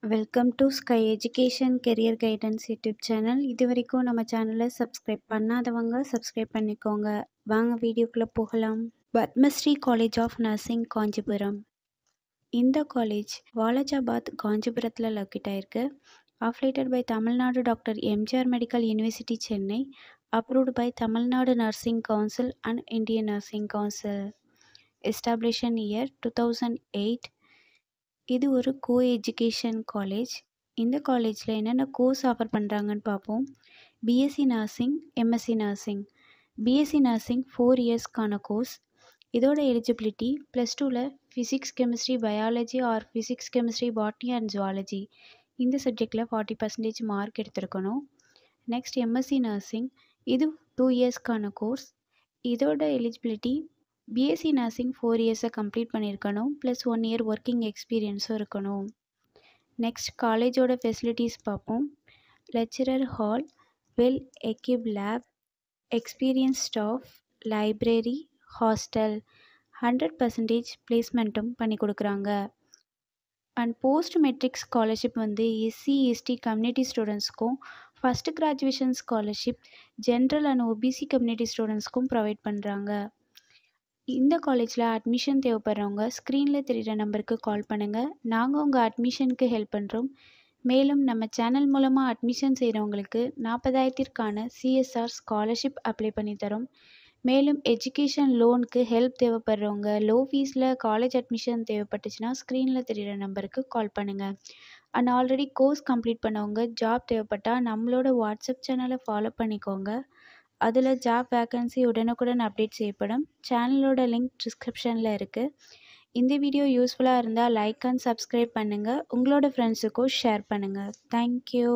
Welcome to sky education career guidance YouTube channel. இது வரைக்கும் நம்ம சேனலை சப்ஸ்கிரைப் பண்ணாதவங்க சப்ஸ்கிரைப் பண்ணிக்கோங்க. வாங்க வீடியோக்குள்ளே போகலாம். Padmashri college of nursing Kanchipuram. இந்த காலேஜ் வாலாஜாபாத் காஞ்சிபுரத்தில் லொக்கேட் ஆயிருக்கு. Affiliated by Tamil Nadu doctor MGR medical university Chennai. Approved by Tamil Nadu nursing council and Indian nursing council. எஸ்டாப்ளிஷன் year 2008. இது ஒரு கோ எஜுகேஷன் காலேஜ். இந்த காலேஜில் என்னென்ன கோர்ஸ் ஆஃபர் பண்ணுறாங்கன்னு பார்ப்போம். BSc nursing, MSc nursing. BSc nursing 4 இயர்ஸ்க்கான கோர்ஸ். இதோட எலிஜிபிலிட்டி +2ல் physics chemistry biology or physics chemistry botany and zoology இந்த சப்ஜெக்டில் 40% மார்க் எடுத்திருக்கணும். Next MSc nursing. இது 2 இயர்ஸ்க்கான கோர்ஸ். இதோட எலிஜிபிலிட்டி பிஎஸ்சி நர்சிங் 4 இயர்ஸை கம்ப்ளீட் பண்ணியிருக்கணும், ப்ளஸ் 1 இயர் ஒர்க்கிங் எக்ஸ்பீரியன்ஸும் இருக்கணும். நெக்ஸ்ட் காலேஜோட ஃபெசிலிட்டிஸ் பார்ப்போம். Lecturer hall, well equipped lab, experience staff, library, hostel, 100% பிளேஸ்மெண்ட்டும் பண்ணி கொடுக்குறாங்க. And post matric scholarship SC ST community ஸ்டூடெண்ட்ஸ்க்கும், first graduation scholarship general and OBC community ஸ்டூடெண்ட்ஸ்க்கும் ப்ரொவைட் பண்ணுறாங்க. இந்த காலேஜில் அட்மிஷன் தேவைப்படுறவங்க ஸ்க்ரீனில் தெரிகிற நம்பருக்கு கால் பண்ணுங்கள். நாங்கள் உங்கள் அட்மிஷனுக்கு ஹெல்ப் பண்ணுறோம். மேலும் நம்ம சேனல் மூலமாக அட்மிஷன் செய்கிறவங்களுக்கு 40,000க்கான சிஎஸ்ஆர் ஸ்காலர்ஷிப் அப்ளை பண்ணி தரோம். மேலும் எஜுகேஷன் லோனுக்கு ஹெல்ப் தேவைப்படுறவங்க, லோ ஃபீஸில் காலேஜ் அட்மிஷன் தேவைப்பட்டுச்சுன்னா ஸ்க்ரீனில் தெரிகிற நம்பருக்கு கால் பண்ணுங்கள். அண்ட் ஆல்ரெடி கோர்ஸ் கம்ப்ளீட் பண்ணவங்க ஜாப் தேவைப்பட்டால் நம்மளோட வாட்ஸ்அப் சேனலை ஃபாலோ பண்ணிக்கோங்க. அதில் ஜாப் வேக்கன்சி உடனுக்குடன் அப்டேட் செய்யப்படும். சேனலோட லிங்க் டிஸ்கிரிப்ஷனில் இருக்குது. இந்த வீடியோ யூஸ்ஃபுல்லாக இருந்தால் லைக் அண்ட் சப்ஸ்கிரைப் பண்ணுங்கள். உங்களோட ஃப்ரெண்ட்ஸுக்கும் ஷேர் பண்ணுங்கள். தேங்க்யூ.